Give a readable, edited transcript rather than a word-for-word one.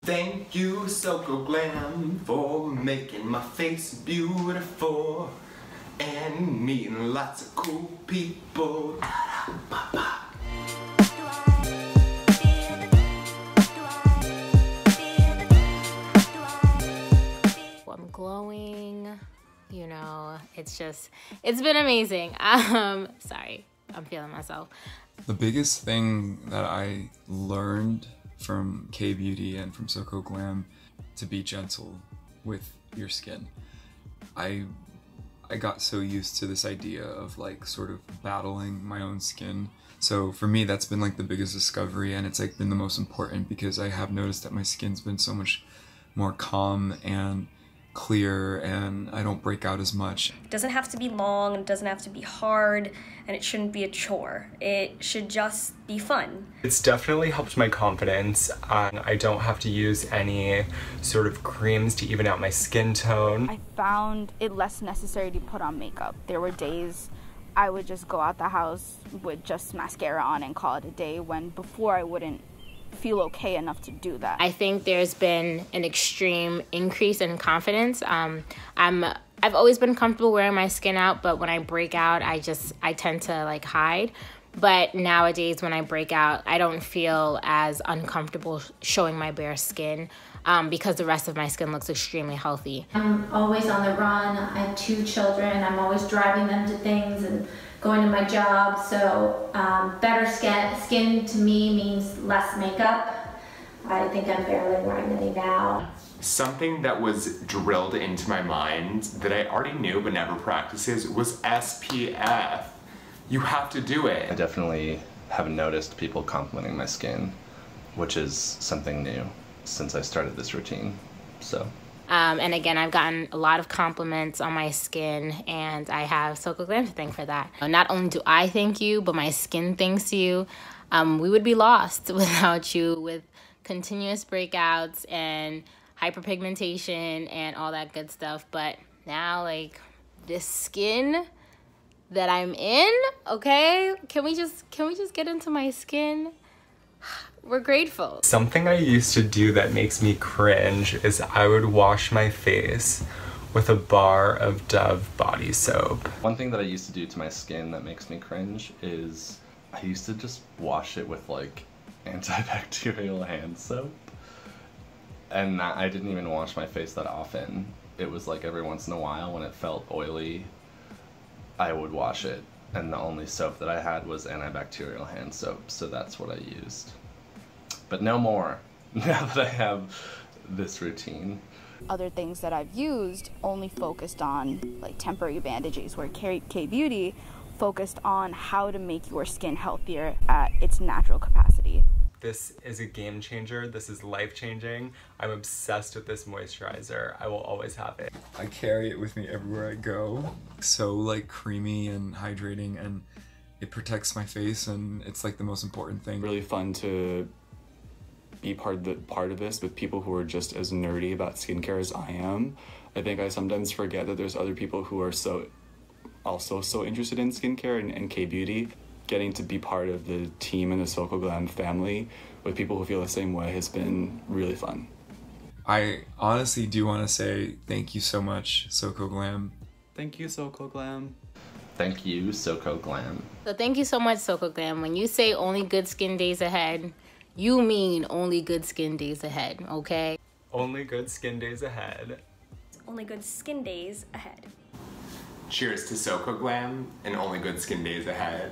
Thank you, Soko Glam, for making my face beautiful and meeting lots of cool people. I'm glowing, you know, it's been amazing. Sorry, I'm feeling myself. The biggest thing that I learned from K-Beauty and from Soko Glam to be gentle with your skin. I got so used to this idea of like sort of battling my own skin. So for me, that's been like the biggest discovery, and it's like been the most important because I have noticed that my skin's been so much more calm and clear, and I don't break out as much. It doesn't have to be long, it doesn't have to be hard, and it shouldn't be a chore. It should just be fun. It's definitely helped my confidence. I don't have to use any sort of creams to even out my skin tone. I found it less necessary to put on makeup. There were days I would just go out the house with just mascara on and call it a day, when before I wouldn't feel okay enough to do that. I think there's been an extreme increase in confidence. I've always been comfortable wearing my skin out, but when I break out, I tend to like hide. But nowadays when I break out, I don't feel as uncomfortable showing my bare skin because the rest of my skin looks extremely healthy. I'm always on the run. I have 2 children. I'm always driving them to things and going to my job. So better skin to me means less makeup. I think I'm barely wearing any now. Something that was drilled into my mind that I already knew but never practiced was SPF. You have to do it. I definitely have noticed people complimenting my skin, which is something new since I started this routine, so. And again, I've gotten a lot of compliments on my skin, and I have Soko Glam to thank for that. Not only do I thank you, but my skin thanks you. We would be lost without you, with continuous breakouts and hyperpigmentation and all that good stuff. But now, like, this skin that I'm in, okay? Can we just get into my skin? We're grateful. Something I used to do that makes me cringe is I would wash my face with a bar of Dove body soap. One thing that I used to do to my skin that makes me cringe is I used to just wash it with like antibacterial hand soap. And I didn't even wash my face that often. It was like every once in a while when it felt oily, I would wash it. And the only soap that I had was antibacterial hand soap, so that's what I used. But no more, now that I have this routine. Other things that I've used only focused on like temporary bandages, where K-Beauty focused on how to make your skin healthier at its natural capacity. This is a game changer. This is life-changing. I'm obsessed with this moisturizer. I will always have it. I carry it with me everywhere I go. So like creamy and hydrating, and it protects my face, and it's like the most important thing. Really fun to be part of this with people who are just as nerdy about skincare as I am. I think I sometimes forget that there's other people who are also so interested in skincare and K-Beauty. Getting to be part of the team and the Soko Glam family with people who feel the same way has been really fun. I honestly do want to say thank you so much, Soko Glam. Thank you, Soko Glam. Thank you, Soko Glam. So thank you so much, Soko Glam. When you say only good skin days ahead, you mean only good skin days ahead, okay? Only good skin days ahead. Only good skin days ahead. Cheers to Soko Glam and only good skin days ahead.